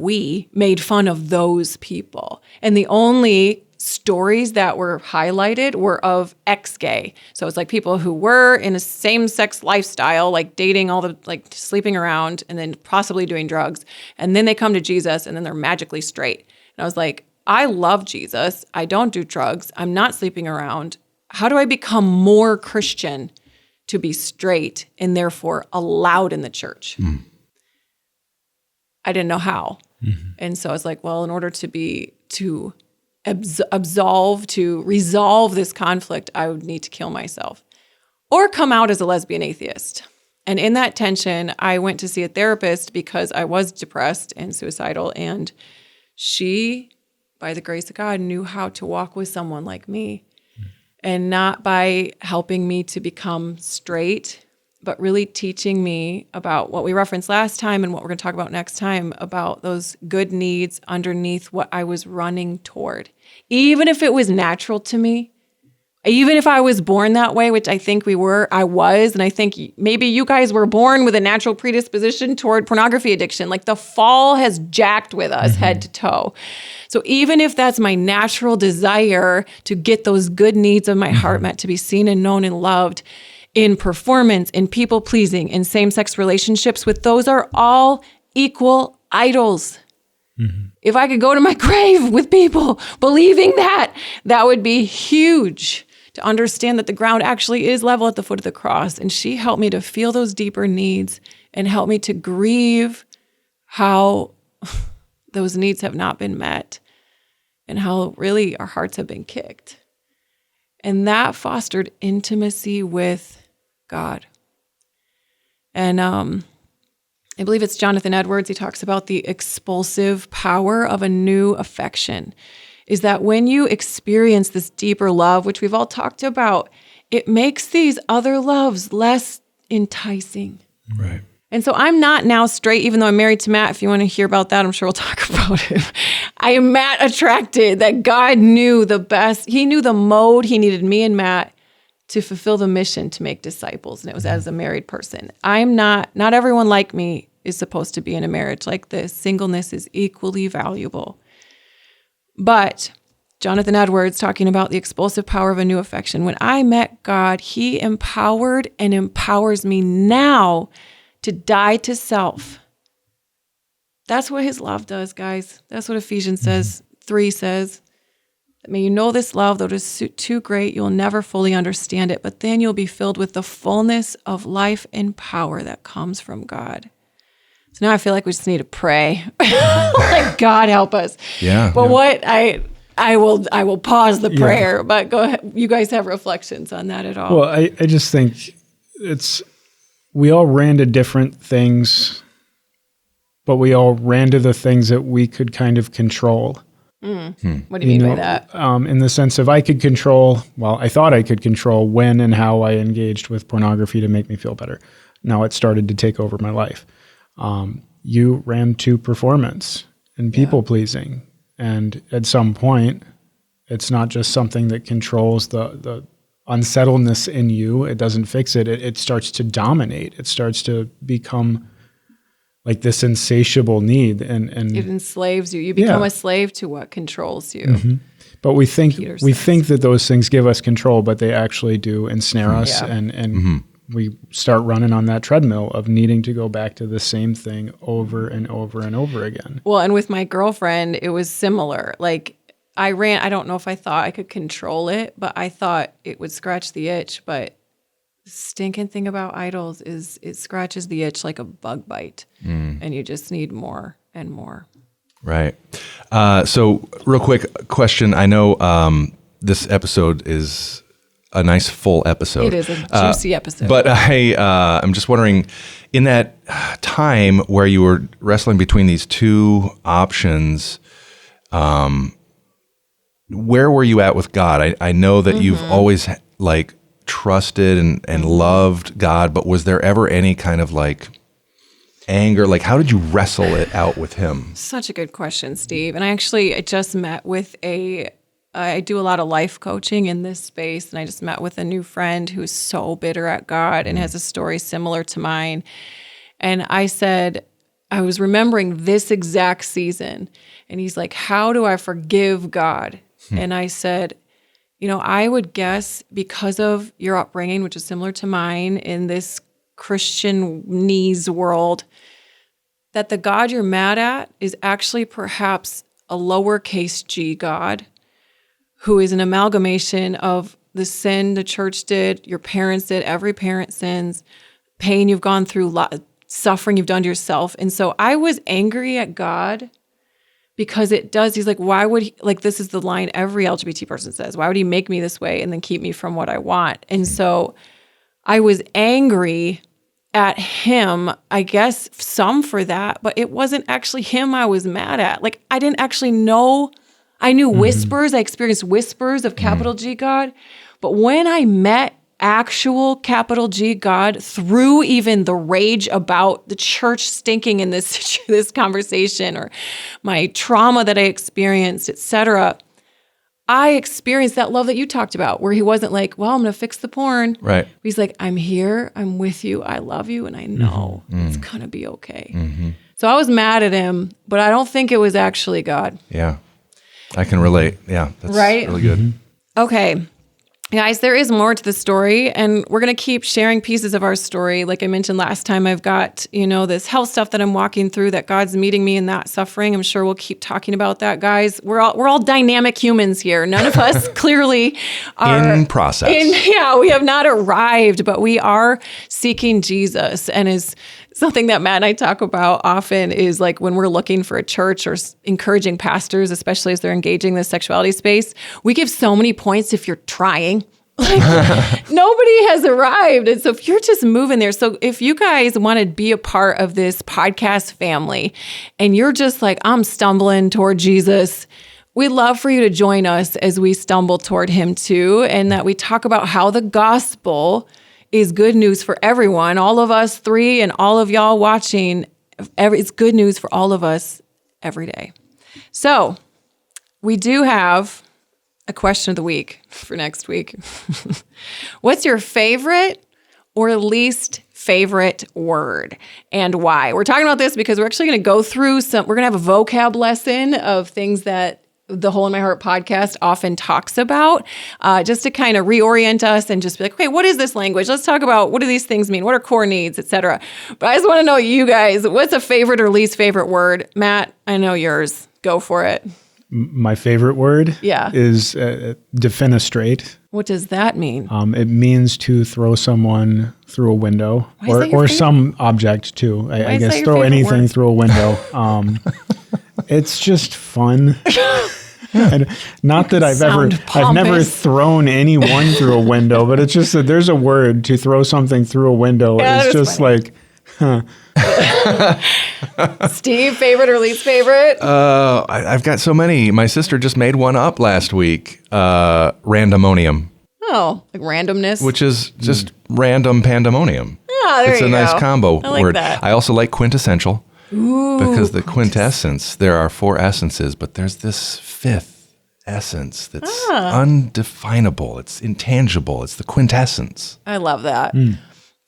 of those people. And the only stories that were highlighted were of ex-gay. So it's like people who were in a same-sex lifestyle, like dating sleeping around and then possibly doing drugs. And then they come to Jesus and then they're magically straight. And I was like, I love Jesus. I don't do drugs. I'm not sleeping around. How do I become more Christian to be straight and therefore allowed in the church? I didn't know how. And so I was like, well, in order to resolve this conflict, I would need to kill myself or come out as a lesbian atheist. And in that tension, I went to see a therapist because I was depressed and suicidal. And she, by the grace of God, knew how to walk with someone like me, and not by helping me to become straight, but really teaching me about what we referenced last time and what we're going to talk about next time, about those good needs underneath what I was running toward. Even if it was natural to me, even if I was born that way, which I think I was, and I think maybe you guys were born with a natural predisposition toward pornography addiction. Like the fall has jacked with us head to toe. So even if that's my natural desire to get those good needs of my heart met, to be seen and known and loved in performance, in people pleasing, in same-sex relationships, those are all equal idols. If I could go to my grave with people believing that would be huge. To understand that the ground actually is level at the foot of the cross. And she helped me to feel those deeper needs and help me to grieve how those needs have not been met and how really our hearts have been kicked. And that fostered intimacy with God. And I believe it's Jonathan Edwards. He talks about the expulsive power of a new affection. Is that when you experience this deeper love, which we've all talked about, it makes these other loves less enticing. Right. And so I'm not now straight, even though I'm married to Matt. If you want to hear about that, I'm sure we'll talk about it. I am Matt attracted, that God knew the best. He knew the mode he needed me and Matt to fulfill the mission to make disciples. And it was as a married person. I'm not everyone like me is supposed to be in a marriage like this. Singleness is equally valuable. But Jonathan Edwards talking about the expulsive power of a new affection. When I met God, he empowered and empowers me now to die to self. That's what his love does, guys. That's what Ephesians 3 says. May you know this love, though it is too great, you'll never fully understand it, but then you'll be filled with the fullness of life and power that comes from God. So now I feel like we just need to pray. Like, God help us. Yeah. But what I will pause the prayer, but go ahead. You guys have reflections on that at all? Well, I just think we all ran to different things, but we all ran to the things that we could kind of control. What do you mean by that? In the sense of I thought I could control when and how I engaged with pornography to make me feel better. Now it started to take over my life. You ran to performance and people pleasing. And at some point, it's not just something that controls the unsettledness in you. It doesn't fix it. It starts to dominate. It starts to become like this insatiable need. And it enslaves you. You become a slave to what controls you. Mm-hmm. But we think that those things give us control, but they actually do ensnare us. And we start running on that treadmill of needing to go back to the same thing over and over and over again. Well, and with my girlfriend, it was similar. Like I don't know if I thought I could control it, but I thought it would scratch the itch. But the stinking thing about idols is it scratches the itch like a bug bite. And you just need more and more. Right. So real quick question. I know this episode is a nice full episode. It is a juicy episode. But I'm just wondering, in that time where you were wrestling between these two options, where were you at with God? I know that you've always like trusted and loved God, but was there ever any kind of like anger? Like, how did you wrestle it out with him? Such a good question, Steve. And I just met with I do a lot of life coaching in this space, and I just met with a new friend who's so bitter at God and has a story similar to mine. And I said, I was remembering this exact season, and he's like, how do I forgive God? And I said, I would guess because of your upbringing, which is similar to mine in this Christianese world, that the God you're mad at is actually perhaps a lowercase g God, who is an amalgamation of the sin the church did, your parents did, every parent sins, pain you've gone through, suffering you've done to yourself. And so I was angry at God because he's like, why would he, like, this is the line every LGBT person says, why would he make me this way and then keep me from what I want? And so I was angry at him, I guess some for that, but it wasn't actually him I was mad at. Like, I didn't actually know. I knew whispers. I experienced whispers of capital G God. But when I met actual capital G God through even the rage about the church stinking in this conversation or my trauma that I experienced, etc., I experienced that love that you talked about, where he wasn't like, well, I'm going to fix the porn. Right. He's like, I'm here. I'm with you. I love you. And I know it's going to be okay. So I was mad at him, but I don't think it was actually God. Yeah. I can relate. Yeah. That's really good. Okay. Guys, there is more to the story, and we're going to keep sharing pieces of our story. Like I mentioned last time, I've got, this health stuff that I'm walking through, that God's meeting me in that suffering. I'm sure we'll keep talking about that, guys. We're all dynamic humans here. None of us clearly are in process. We have not arrived, but we are seeking Jesus. And as something that Matt and I talk about often is like when we're looking for a church or encouraging pastors, especially as they're engaging the sexuality space, we give so many points if you're trying. Like, nobody has arrived. And so if you're just moving there, so if you guys want to be a part of this podcast family and you're just like, I'm stumbling toward Jesus, we'd love for you to join us as we stumble toward him too. And that we talk about how the gospel is good news for everyone, all of us three and all of y'all watching. It's good news for all of us every day. So we do have a question of the week for next week. What's your favorite or least favorite word and why? We're talking about this because we're actually going to go through we're going to have a vocab lesson of things that the Hole in My Heart podcast often talks about, just to kind of reorient us and just be like, okay, what is this language? Let's talk about what do these things mean? What are core needs, et cetera. But I just want to know you guys, what's a favorite or least favorite word? Matt, I know yours. Go for it. My favorite word is defenestrate. What does that mean? It means to throw someone through a window or some object too. I guess throw anything through a window. It's just fun. And not that I've never thrown anyone through a window, but it's just that there's a word to throw something through a window. Yeah, it's just funny. Like, huh. Steve, favorite or least favorite? I've got so many. My sister just made one up last week. Randomonium. Oh, like randomness? Which is just random pandemonium. Oh, there it's you go. It's a nice combo word. That. I also like quintessential. Ooh, because the quintessence, there are 4 essences, but there's this 5th essence that's undefinable. It's intangible. It's the quintessence. I love that.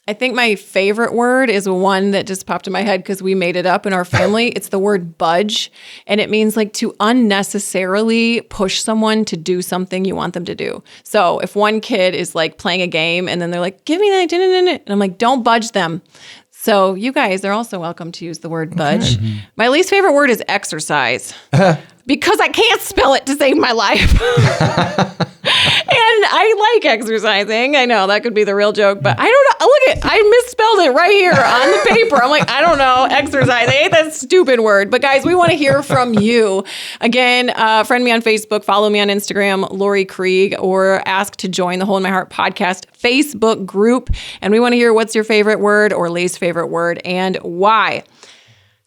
I think my favorite word is one that just popped in my head because we made it up in our family. It's the word budge. And it means like to unnecessarily push someone to do something you want them to do. So if one kid is like playing a game and then they're like, give me that, and I'm like, don't budge them. So you guys are also welcome to use the word budge. Okay. My least favorite word is exercise because I can't spell it to save my life. And I like exercising. I know that could be the real joke, but I don't know. Look I misspelled it right here on the paper. I'm like, I don't know, exercise. I hate that stupid word. But guys, we want to hear from you. Again, friend me on Facebook, follow me on Instagram, Laurie Krieg, or ask to join the Hole in My Heart podcast Facebook group. And we want to hear what's your favorite word or least favorite word and why.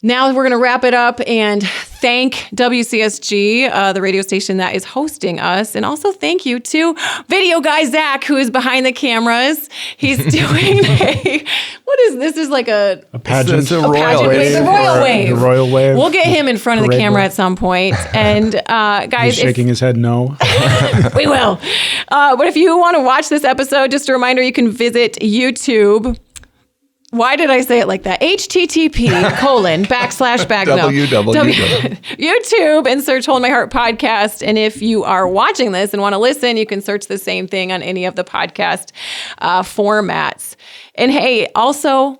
Now we're going to wrap it up and thank WCSG, the radio station that is hosting us. And also thank you to video guy Zach, who is behind the cameras. He's doing what is this? Is like a pageant. It's a royal wave. The royal wave. The royal wave. We'll get him in front of the camera at some point. And guys, he's shaking his head no. We will. But if you want to watch this episode, just a reminder, you can visit YouTube. Why did I say it like that? http:// YouTube and search Hole in My Heart podcast. And if you are watching this and want to listen, you can search the same thing on any of the podcast formats. And hey, also,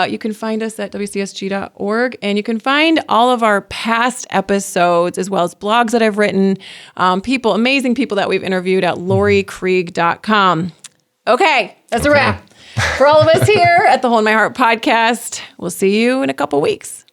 you can find us at wcsg.org and you can find all of our past episodes as well as blogs that I've written, amazing people that we've interviewed at lauriekrieg.com. Okay, that's a wrap. For all of us here at the Hole in My Heart podcast, we'll see you in a couple weeks.